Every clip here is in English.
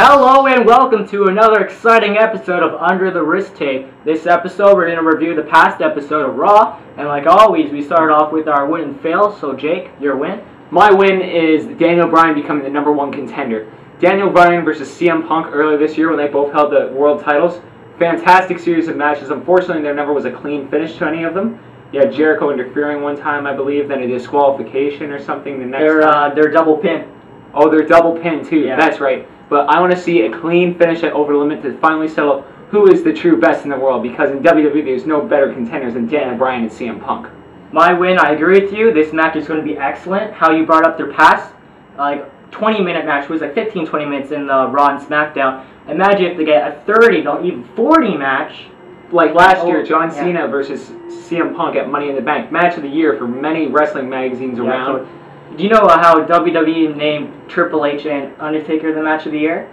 Hello and welcome to another exciting episode of Under the Wrist Tape. This episode we're going to review the past episode of Raw, and like always we start off with our win and fail. So Jake, your win? My win is Daniel Bryan becoming the #1 contender. Daniel Bryan versus CM Punk earlier this year when they both held the world titles. Fantastic series of matches. Unfortunately, there never was a clean finish to any of them. You had Jericho interfering one time, I believe, then a disqualification or something the next time. They're double pin. Oh, they're double pin too. Yeah. That's right. But I want to see a clean finish at Over the Limit to finally settle who is the true best in the world, because in WWE there's no better contenders than Daniel Bryan and CM Punk. My win, I agree with you. This match is going to be excellent. How you brought up their past, 20-minute match was like 15-20 minutes in the Raw and SmackDown. Imagine if they get a 30 or even 40 match. Like last year, John Cena versus CM Punk at Money in the Bank. Match of the year for many wrestling magazines around. Do you know how WWE named Triple H and Undertaker the match of the year?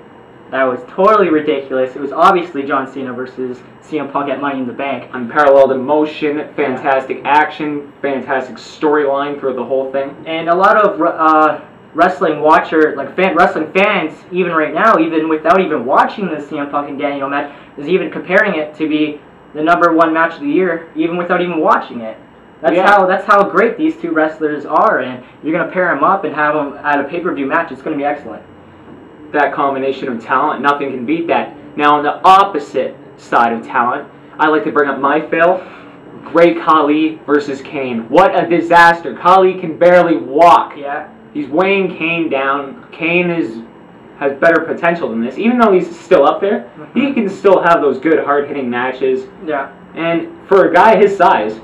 That was totally ridiculous. It was obviously John Cena versus CM Punk at Money in the Bank. Unparalleled emotion, fantastic action, fantastic storyline through the whole thing. And a lot of wrestling wrestling fans, even right now, even without even watching the CM Punk and Daniel match, is even comparing it to be the #1 match of the year, even without even watching it. That's how great these two wrestlers are, and you're gonna pair them up and have them at a pay-per-view match. It's gonna be excellent. That combination of talent, nothing can beat that. Now on the opposite side of talent, I like to bring up my fail. Great Khali versus Kane. What a disaster! Khali can barely walk. Yeah. He's weighing Kane down. Kane has better potential than this, even though he's still up there. He can still have those good hard-hitting matches. Yeah. And for a guy his size,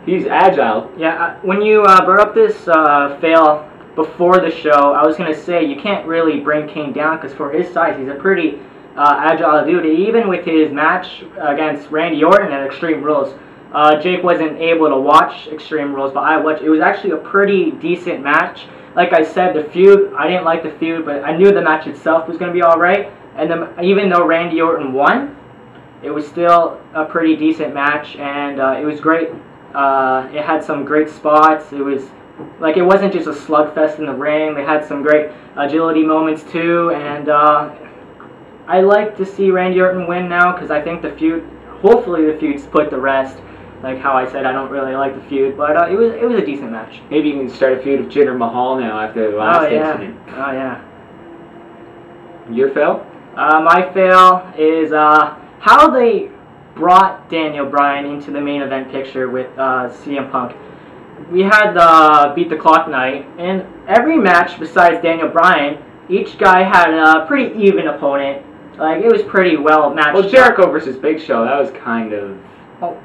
he's agile. Yeah, when you brought up this fail before the show, I was going to say you can't really bring Kane down because for his size, he's a pretty agile dude. Even with his match against Randy Orton at Extreme Rules, Jake wasn't able to watch Extreme Rules, but I watched. It was actually a pretty decent match. Like I said, the feud, I didn't like the feud, but I knew the match itself was going to be alright. And even though Randy Orton won, it was still a pretty decent match, and it was great. It had some great spots. It wasn't just a slugfest in the ring. They had some great agility moments too, and I like to see Randy Orton win now because I think the feud, hopefully the feud's put to rest. Like how I said, I don't really like the feud, but it was a decent match. Maybe you can start a feud with Jinder Mahal now after the last incident. Oh yeah. Your fail? My fail is how they brought Daniel Bryan into the main event picture with CM Punk. We had the Beat the Clock night, and every match besides Daniel Bryan, each guy had a pretty even opponent. Like, it was pretty well matched. Well, Jericho versus Big Show, that was kind of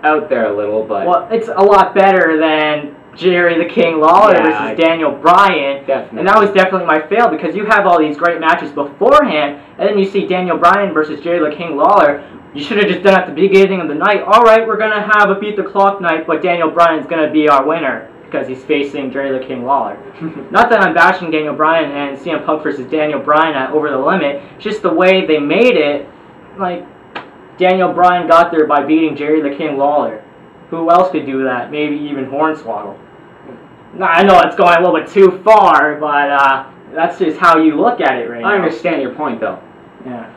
out there a little, but... Well, it's a lot better than Jerry the King Lawler versus Daniel Bryan. Definitely. And that was definitely my fail, because you have all these great matches beforehand, and then you see Daniel Bryan versus Jerry the King Lawler. You should have just done it at the beginning of the night. Alright, we're going to have a Beat the Clock night, but Daniel Bryan's going to be our winner because he's facing Jerry the King Lawler. Not that I'm bashing Daniel Bryan and CM Punk versus Daniel Bryan at Over the Limit, just the way they made it. Like, Daniel Bryan got there by beating Jerry the King Lawler. Who else could do that? Maybe even Hornswoggle. Now, I know it's going a little bit too far, but that's just how you look at it right now. I understand your point, though. Yeah.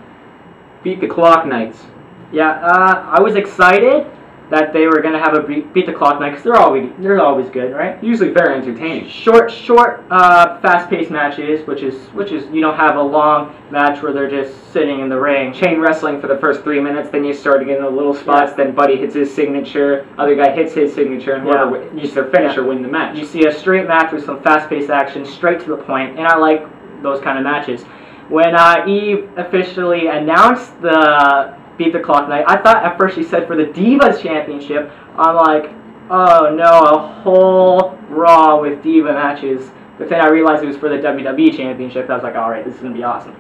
Beat the Clock nights. Yeah, I was excited that they were going to have a Beat the Clock night, because they're always good, right? Usually very entertaining. Short, fast-paced matches, which is you don't have a long match where they're just sitting in the ring. Chain wrestling for the first 3 minutes, then you start getting the little spots, then Buddy hits his signature, other guy hits his signature, and whoever uses their finisher win the match. You see a straight match with some fast-paced action, straight to the point, and I like those kind of matches. When Eve officially announced the Beat the Clock night, I thought at first she said for the Divas Championship. I'm like, oh no, a whole Raw with Diva matches. But then I realized it was for the WWE Championship. I was like, alright, this is going to be awesome.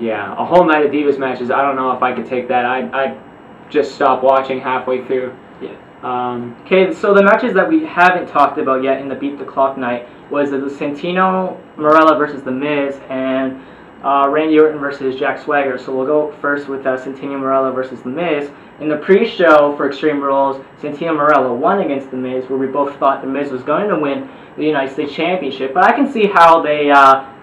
Yeah, a whole night of Divas matches, I don't know if I could take that. I'd just stop watching halfway through. Yeah. Okay, so the matches that we haven't talked about yet in the Beat the Clock night was the Santino Marella versus The Miz and Randy Orton versus Jack Swagger. So we'll go first with Santino Marella versus The Miz. In the pre-show for Extreme Rules, Santino Marella won against The Miz, where we both thought The Miz was going to win the United States Championship. But I can see how they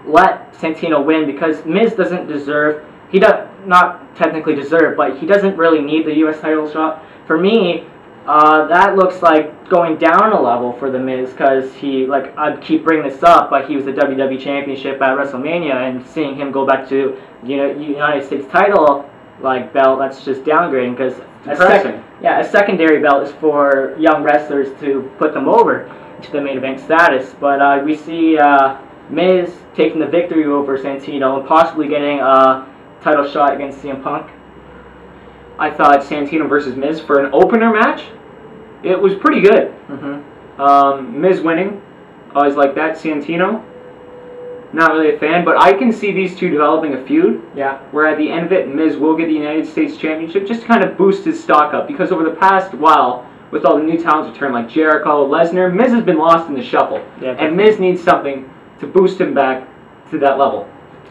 let Santino win, because Miz doesn't deserve he does not technically deserve, but he doesn't really need the U.S. title shot. For me, that looks like going down a level for The Miz, because he, like, I keep bringing this up, but he was the WWE Championship at WrestleMania, and seeing him go back to United States title like belt, that's just downgrading, because a secondary belt is for young wrestlers to put them over to the main event status. But we see Miz taking the victory over Santino and possibly getting a title shot against CM Punk. I thought Santino versus Miz for an opener match, it was pretty good. Miz winning, I was like that. Santino, not really a fan, but I can see these two developing a feud. Yeah. Where at the end of it, Miz will get the United States Championship just to kind of boost his stock up, because over the past while, with all the new talents return like Jericho, Lesnar, Miz has been lost in the shuffle. Yeah, and Miz needs something to boost him back to that level.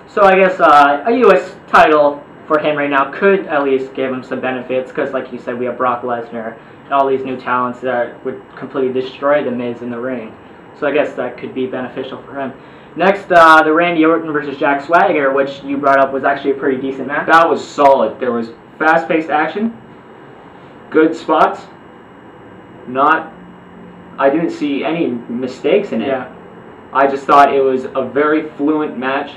So I guess a U.S. title for him right now could at least give him some benefits, because like you said, we have Brock Lesnar and all these new talents that would completely destroy The Miz in the ring. So I guess that could be beneficial for him. Next, the Randy Orton versus Jack Swagger, which you brought up was actually a pretty decent match. That was solid. There was fast-paced action, good spots. I didn't see any mistakes in it. Yeah. I just thought it was a very fluent match,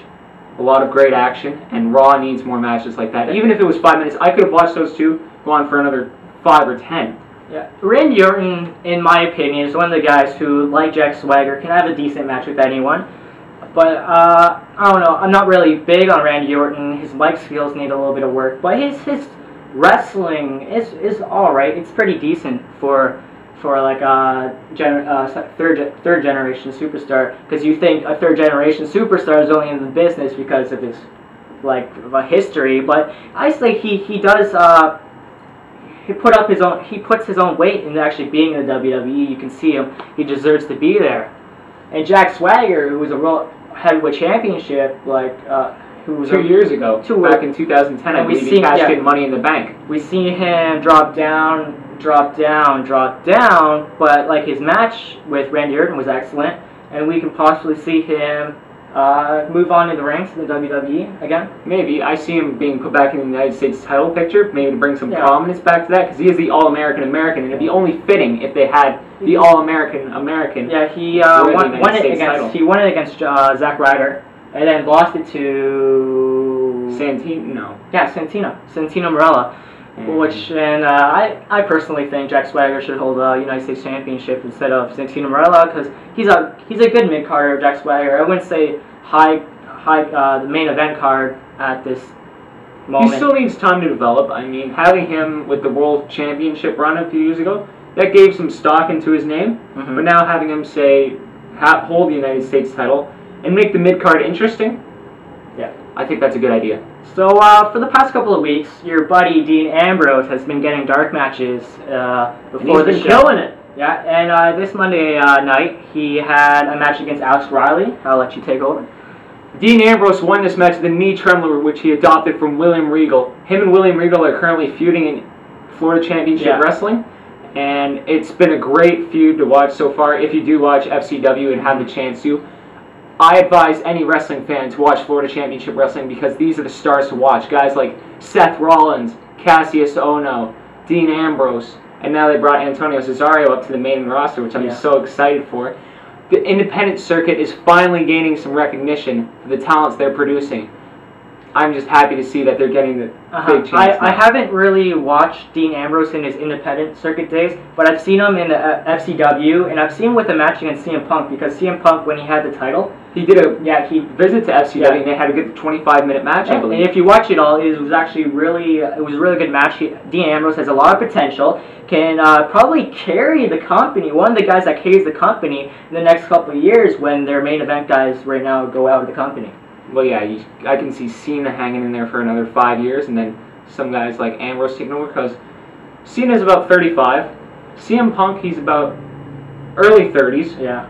a lot of great action, and Raw needs more matches like that. Even if it was 5 minutes, I could have watched those two go on for another 5 or 10. Yeah, Randy Orton, in my opinion, is one of the guys who, like Jack Swagger, can have a decent match with anyone. But, I don't know, I'm not really big on Randy Orton. His mic skills need a little bit of work. But his wrestling is alright. It's pretty decent for like a third generation superstar. Because you think a third generation superstar is only in the business because of his, like, history. But I say he does, he puts his own weight in actually being in the WWE. You can see him. He deserves to be there. And Jack Swagger, who was a World Heavyweight Championship, like, who was 2 years ago, back in 2010, I believe he cashed in Money in the Bank. We see him drop down, but like his match with Randy Orton was excellent, and we can possibly see him move on in the ranks in the WWE again. Maybe. I see him being put back in the United States title picture, maybe to bring some prominence back to that, because he is the All-American American, and it'd be only fitting if they had the All-American American. Yeah, he won it against Zack Ryder, and then lost it to Santino. Yeah, Santino Marella. And I personally think Jack Swagger should hold a United States Championship instead of Santino Marella, because he's a good mid carder, Jack Swagger. I wouldn't say the main event card at this moment. He still needs time to develop. I mean, having him with the World Championship run a few years ago, that gave some stock into his name. But now having him hold the United States title and make the mid card interesting, yeah, I think that's a good idea. So, for the past couple of weeks, your buddy Dean Ambrose has been getting dark matches before the show. He's been killing it. Yeah, and this Monday night, he had a match against Alex Riley. I'll let you take over. Dean Ambrose won this match with a knee trembler, which he adopted from William Regal. Him and William Regal are currently feuding in Florida Championship Wrestling, and it's been a great feud to watch so far. If you do watch FCW and have the chance to, I advise any wrestling fan to watch Florida Championship Wrestling, because these are the stars to watch. Guys like Seth Rollins, Cassius Ohno, Dean Ambrose, and now they brought Antonio Cesaro up to the main roster, which I'm so excited for. The independent circuit is finally gaining some recognition for the talents they're producing. I'm just happy to see that they're getting the big chance. I haven't really watched Dean Ambrose in his independent circuit days, but I've seen him in the FCW, and I've seen him with a match against CM Punk, because CM Punk, when he had the title, he did a visit to FCW, and they had a good 25-minute match, I believe. And if you watch it all, it was actually really a really good match. Dean Ambrose has a lot of potential, can probably carry the company, one of the guys that carries the company in the next couple of years when their main event guys right now go out of the company. Well, yeah, I can see Cena hanging in there for another 5 years, and then some guys like Ambrose taking over, because Cena's about 35. CM Punk, he's about early 30s. Yeah.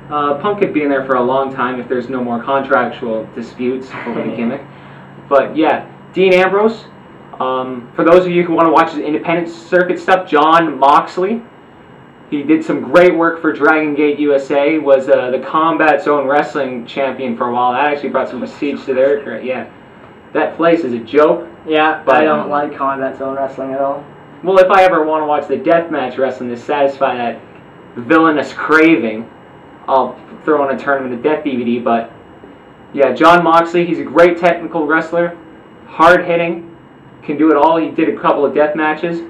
Punk could be in there for a long time if there's no more contractual disputes over the gimmick. But yeah, Dean Ambrose, for those of you who want to watch his independent circuit stuff, Jon Moxley, he did some great work for Dragon Gate USA, was the Combat Zone Wrestling champion for a while. That actually brought some prestige to their career. Yeah. that place is a joke. Yeah, But I don't like combat zone wrestling at all. Well, if I ever want to watch the deathmatch wrestling to satisfy that villainous craving, I'll throw on a Tournament of Death DVD. But yeah, Jon Moxley, he's a great technical wrestler, hard hitting, can do it all. He did a couple of death matches.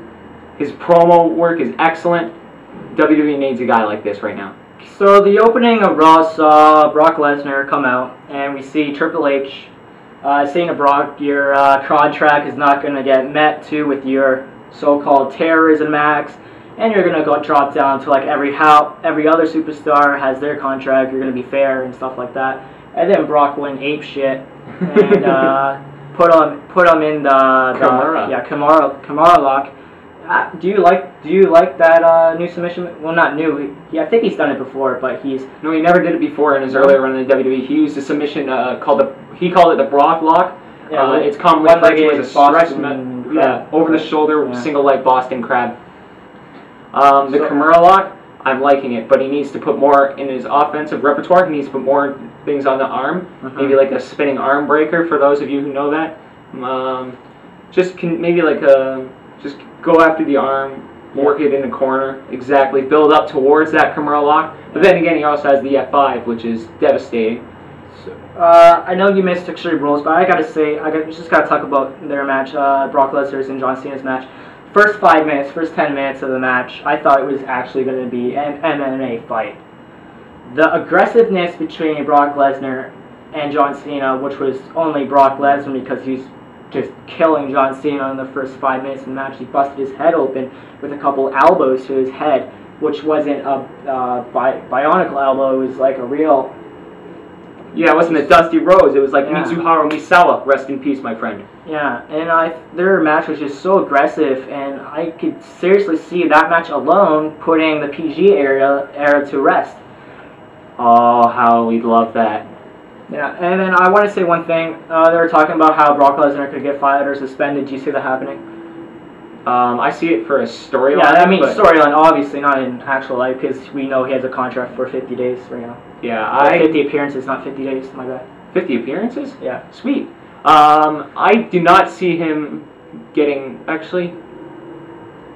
His promo work is excellent. WWE needs a guy like this right now. So the opening of Raw saw Brock Lesnar come out, and we see Triple H saying to Brock, your contract is not going to get met too with your so-called terrorism acts, and you're going to go drop down to like every other superstar has their contract, you're going to be fair and stuff like that. And then Brock went ape shit and put him in the Kimura lock. Do you like that new submission? Well, not new. I think he's done it before, but he never did it before in his earlier run in the WWE. He used a submission called the Brock lock. Yeah, it's commonly referred to as a stretch, over the shoulder single leg Boston Crab. The Kimura lock, I'm liking it, but he needs to put more in his offensive repertoire. He needs to put more things on the arm, maybe like a spinning arm breaker for those of you who know that. Just go after the arm, work it in the corner, exactly, build up towards that Kimura lock. But then again, he also has the F5, which is devastating. I know you missed Extreme Rules, but I gotta say, just gotta talk about their match, Brock Lesnar's and John Cena's match. First 10 minutes of the match, I thought it was actually going to be an MMA fight. The aggressiveness between Brock Lesnar and John Cena, which was only Brock Lesnar because he's just killing John Cena in the first 5 minutes of the match. He busted his head open with a couple elbows to his head, which wasn't a bionicle elbow, it was like a real... Yeah, it wasn't a Dusty Rose, it was like Mitsuharu Misawa, rest in peace, my friend. Yeah, and their match was just so aggressive, and I could seriously see that match alone putting the PG era to rest. Oh, how we'd love that. Yeah, and then I want to say one thing. They were talking about how Brock Lesnar could get fired or suspended. Do you see that happening? I see it for a storyline. Yeah, I mean storyline, obviously, not in actual life, because we know he has a contract for 50 days right now. Yeah, 50 appearances, not 50 days, my bad. 50 appearances? Yeah. Sweet. I do not see him getting, actually,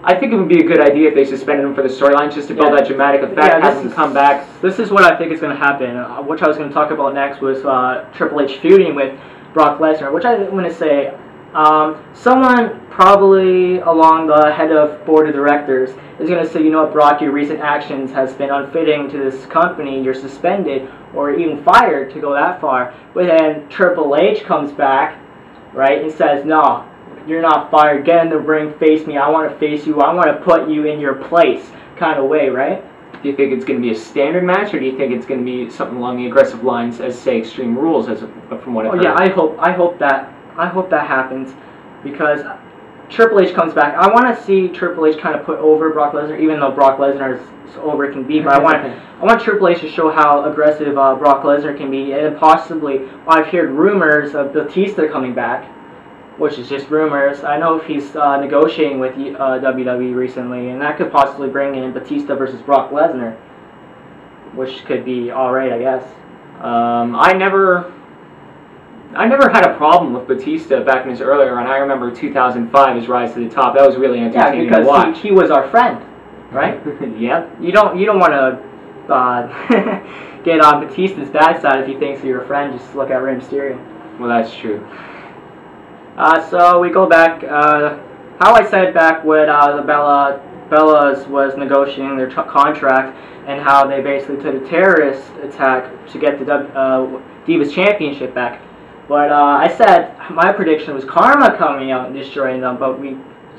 I think it would be a good idea if they suspended him for the storyline just to build that dramatic effect, have him come back. This is what I think is going to happen, which I was going to talk about next was Triple H feuding with Brock Lesnar, which I'm going to say, someone probably along the head of board of directors is going to say, you know what, Brock, your recent actions has been unfitting to this company, you're suspended or even fired to go that far. But then Triple H comes back, right, and says, no, you're not fired, get in the ring, face me, I want to face you, I want to put you in your place kind of way, right? Do you think it's going to be a standard match, or do you think it's going to be something along the aggressive lines as, say, Extreme Rules, from what I've heard? Yeah, I hope that happens, because Triple H comes back. I want to see Triple H kind of put over Brock Lesnar, even though Brock Lesnar is over can be. But I want Triple H to show how aggressive Brock Lesnar can be, and possibly I've heard rumors of Batista coming back, which is just rumors. I know if he's negotiating with WWE recently, and that could possibly bring in Batista versus Brock Lesnar, which could be alright, I guess. I never had a problem with Batista back in his earlier run. I remember 2005, his rise to the top. That was really entertaining to watch. Yeah, because he was our friend, right? Yep. You don't want to get on Batista's bad side if he thinks you're a friend. Just look at Rey Mysterio. Well, that's true. So we go back. How I said back when the Bellas was negotiating their contract, and how they basically took a terrorist attack to get the Divas Championship back. But I said my prediction was Karma coming out and destroying them, but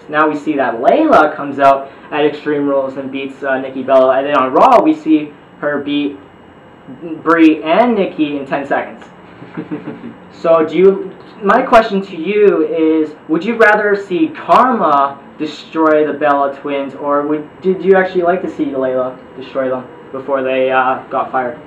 now we see that Laila comes out at Extreme Rules and beats Nikki Bella, and then on Raw we see her beat Brie and Nikki in 10 seconds. So my question to you is, would you rather see Karma destroy the Bella twins, or did you actually like to see Laila destroy them before they got fired?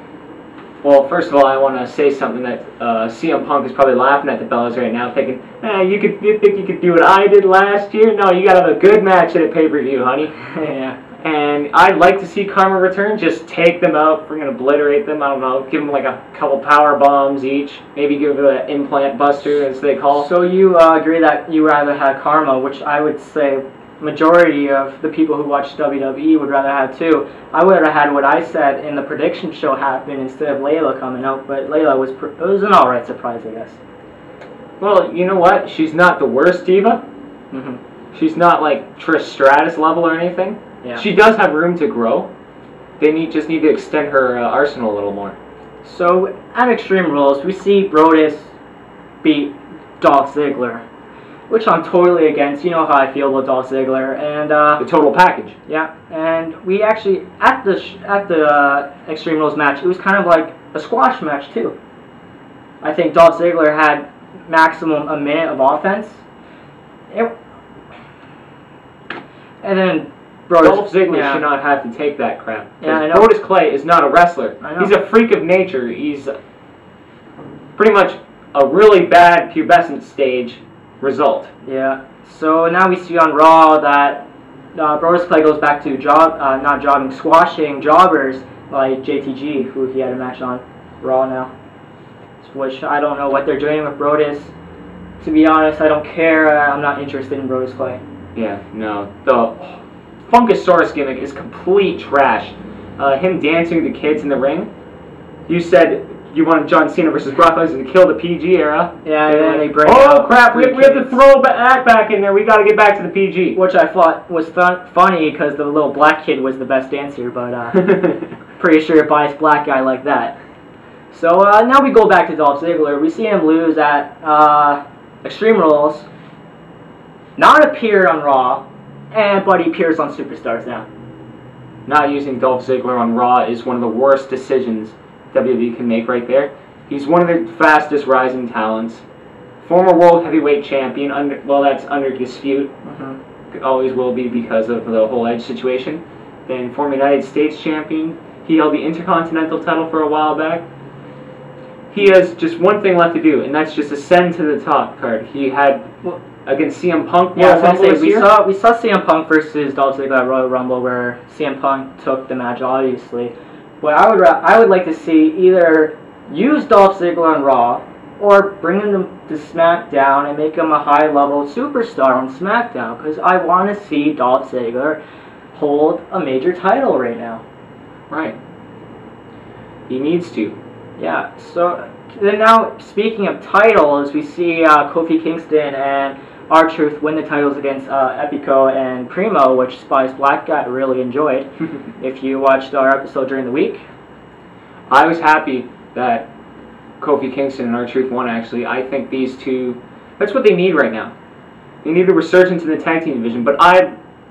Well, first of all, I want to say something that CM Punk is probably laughing at the Bellas right now, thinking, you think you could do what I did last year? No, you got to have a good match at a pay-per-view, honey. Yeah. And I'd like to see Karma return. Just take them out, freaking obliterate them. I don't know, give them like a couple power bombs each. Maybe give it an implant buster, as they call. So you agree that you rather had Karma, which I would say majority of the people who watch WWE would rather have too. I would have had what I said in the prediction show happen instead of Laila coming out, but Laila was it was an alright surprise, I guess. Well, you know what? She's not the worst diva. She's not like Trish Stratus level or anything. Yeah. She does have room to grow. They just need to extend her arsenal a little more. So at Extreme Rules, we see Brodus beat Dolph Ziggler, which I'm totally against. You know how I feel about Dolph Ziggler, and the total package. Yeah, and we actually at the Extreme Rules match, it was kind of like a squash match too. I think Dolph Ziggler had maximum a minute of offense, and then Dolph Ziggler should not have to take that crap. Yeah, I know. Brodus Clay is not a wrestler. I know. He's a freak of nature. He's pretty much a really bad pubescent stage result. Yeah. So now we see on Raw that Brodus Clay goes back to not jogging, squashing jobbers like JTG, who he had a match on Raw now. Which I don't know what they're doing with Brodus. To be honest, I don't care. I'm not interested in Brodus Clay. Yeah, no. The Funkasaurus gimmick is complete trash. Him dancing with the kids in the ring. You said you wanted John Cena versus Brock Lesnar to kill the PG era. Yeah, and then they break oh crap, we have to throw that back in there. We got to get back to the PG. Which I thought was funny because the little black kid was the best dancer, but pretty sure it buys black guy like that. So now we go back to Dolph Ziggler. We see him lose at Extreme Rules, not appear on Raw, but he appears on Superstars now. Not using Dolph Ziggler on Raw is one of the worst decisions WWE can make right there. He's one of the fastest rising talents. Former World Heavyweight Champion, that's under dispute. Always will be because of the whole Edge situation. Then former United States Champion. He held the Intercontinental title for a while back. He has just one thing left to do, and that's just ascend to the top card. He had against CM Punk. Yeah, I was gonna say, we saw CM Punk versus Dolph Ziggler at Royal Rumble, where CM Punk took the match, obviously. But I would like to see either use Dolph Ziggler on Raw, or bring him to SmackDown and make him a high-level superstar on SmackDown, because I want to see Dolph Ziggler hold a major title right now. Right. He needs to. Yeah, so then now, speaking of titles, we see Kofi Kingston and RTruth win the titles against Epico and Primo, which Spice Black Guy really enjoyed. If you watched our episode during the week. I was happy that Kofi Kingston and RTruth won, actually. I think these two, that's what they need right now. They need a resurgence in the tag team division, but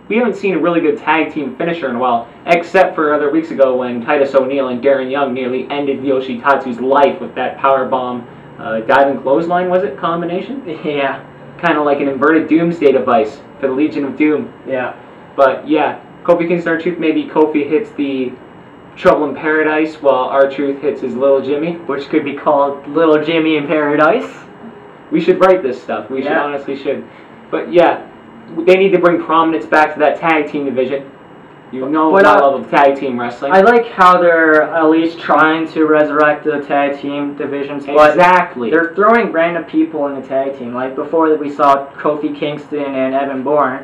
we haven't seen a really good tag team finisher in a while, except for other weeks ago when Titus O'Neil and Darren Young nearly ended Yoshitatsu's life with that powerbomb diving clothesline, was it, combination? Yeah. Kind of like an inverted doomsday device for the Legion of Doom. Yeah. But yeah, Kofi Kingston, RTruth, maybe Kofi hits the Trouble in Paradise while RTruth hits his Little Jimmy. Which could be called Little Jimmy in Paradise. We should write this stuff. We should, honestly should. But yeah, they need to bring prominence back to that tag team division. You know my love of tag team wrestling. I like how they're at least trying to resurrect the tag team divisions. Exactly. But they're throwing random people in the tag team. Like before we saw Kofi Kingston and Evan Bourne,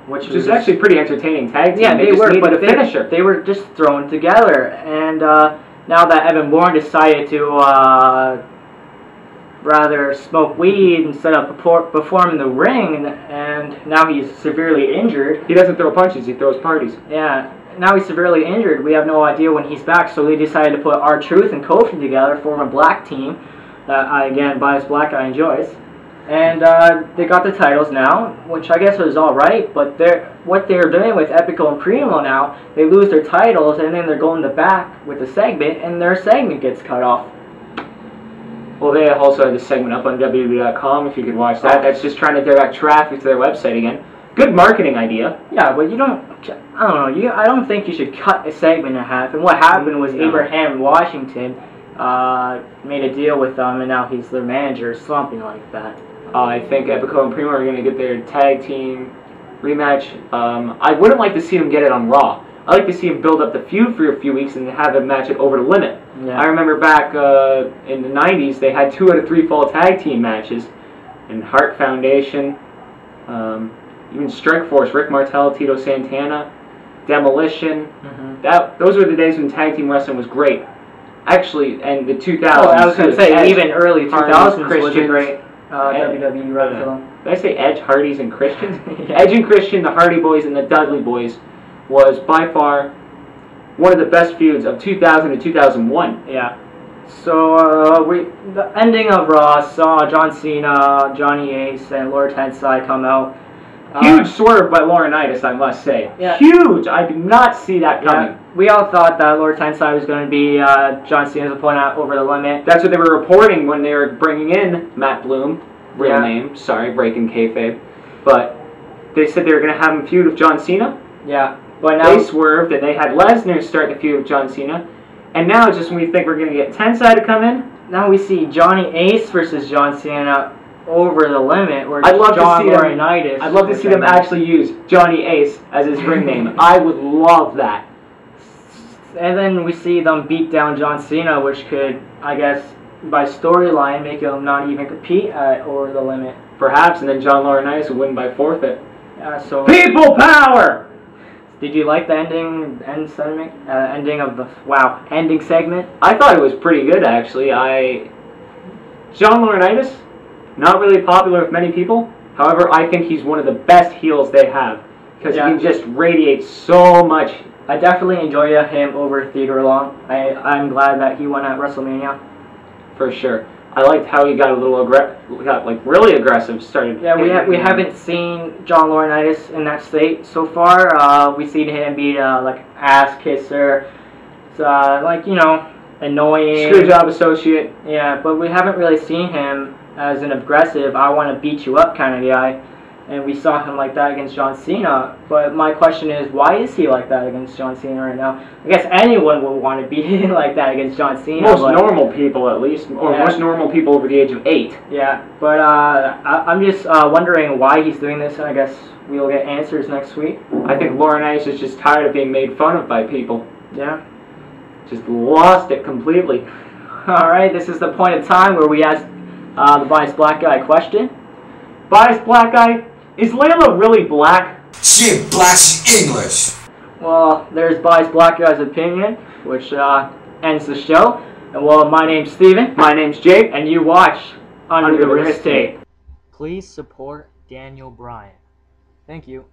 which was actually pretty entertaining tag team. Yeah, they were, but they were just thrown together. And now that Evan Bourne decided to rather smoke weed instead of perform in the ring, and now he's severely injured. He doesn't throw punches, he throws parties. Yeah, now he's severely injured. We have no idea when he's back, so they decided to put R-Truth and Kofi together, form a black team that, again, Bias Black Guy enjoys. And they got the titles now, which I guess was alright, but what they're doing with Epico and Primo now, they lose their titles, and then they're going to back with the segment, and their segment gets cut off. Well, they also had this segment up on WWE.com, if you could watch that. That's just trying to direct traffic to their website again. Good marketing idea. Yeah, but you don't, I don't know, I don't think you should cut a segment in half. And what happened was Abraham Washington made a deal with them, and now he's their manager, something like that. I think Epico and Primo are going to get their tag team rematch. I wouldn't like to see them get it on Raw. I like to see them build up the feud for a few weeks and have them match it over the limit. Yeah. I remember back in the 90s, they had 2 out of 3 fall tag team matches. And Hart Foundation, even Strike Force, Rick Martel, Tito Santana, Demolition. Those were the days when tag team wrestling was great. Actually, and the 2000s. Oh, I was going to say, Edge, even early 2000s was a great Ed, WWE wrestling. Did I say Edge, Hardys, and Christians? Yeah. Edge and Christian, the Hardy Boys, and the Dudley Boys was by far one of the best feuds of 2000 to 2001. Yeah. So the ending of Raw saw John Cena, Johnny Ace, and Lord Tensai come out. Huge swerve by Laurinaitis, I must say. Yeah. Huge! I did not see that coming. Yeah. We all thought that Lord Tensai was going to be John Cena's opponent over the limit. That's what they were reporting when they were bringing in Matt Bloom, real name, sorry, breaking kayfabe. But they said they were going to have him feud with John Cena. Yeah. But now they swerved, and they had Lesnar start the feud with John Cena. And now, just when we think we're going to get Tensai to come in, now we see Johnny Ace versus John Cena over the limit, where I'd love John to see Laurinaitis. I'd love to see them actually use Johnny Ace as his ring name. I would love that. And then we see them beat down John Cena, which could, I guess, by storyline, make him not even compete at over the limit. Perhaps, and then John Laurinaitis would win by forfeit. So People power! Did you like the ending segment? I thought it was pretty good, actually. John Laurinaitis, not really popular with many people. However, I think he's one of the best heels they have because he can just radiate so much. I definitely enjoy him over Theodore Long. I'm glad that he won at WrestleMania. For sure. I liked how he got a little really aggressive. Yeah, we haven't seen John Laurinaitis in that state so far. We've seen him be ass kisser, annoying screwjob associate. Yeah, but we haven't really seen him as an aggressive, I want to beat you up kind of guy. And we saw him like that against John Cena. But my question is, why is he like that against John Cena right now? I guess anyone would want to be like that against John Cena. Most normal people, at least. Or most normal people over the age of 8. Yeah, but I'm just wondering why he's doing this, and I guess we'll get answers next week. I think Laurinaitis is just tired of being made fun of by people. Yeah. Just lost it completely. Alright, this is the point of time where we ask the biased black guy question. Biased black guy? Is Laila really black? She ain't black, she English. Well, there's Biased Black Guy's opinion, which ends the show. And well, my name's Steven. My name's Jake. And you watch Under the Wrist Tape. Please support Daniel Bryan. Thank you.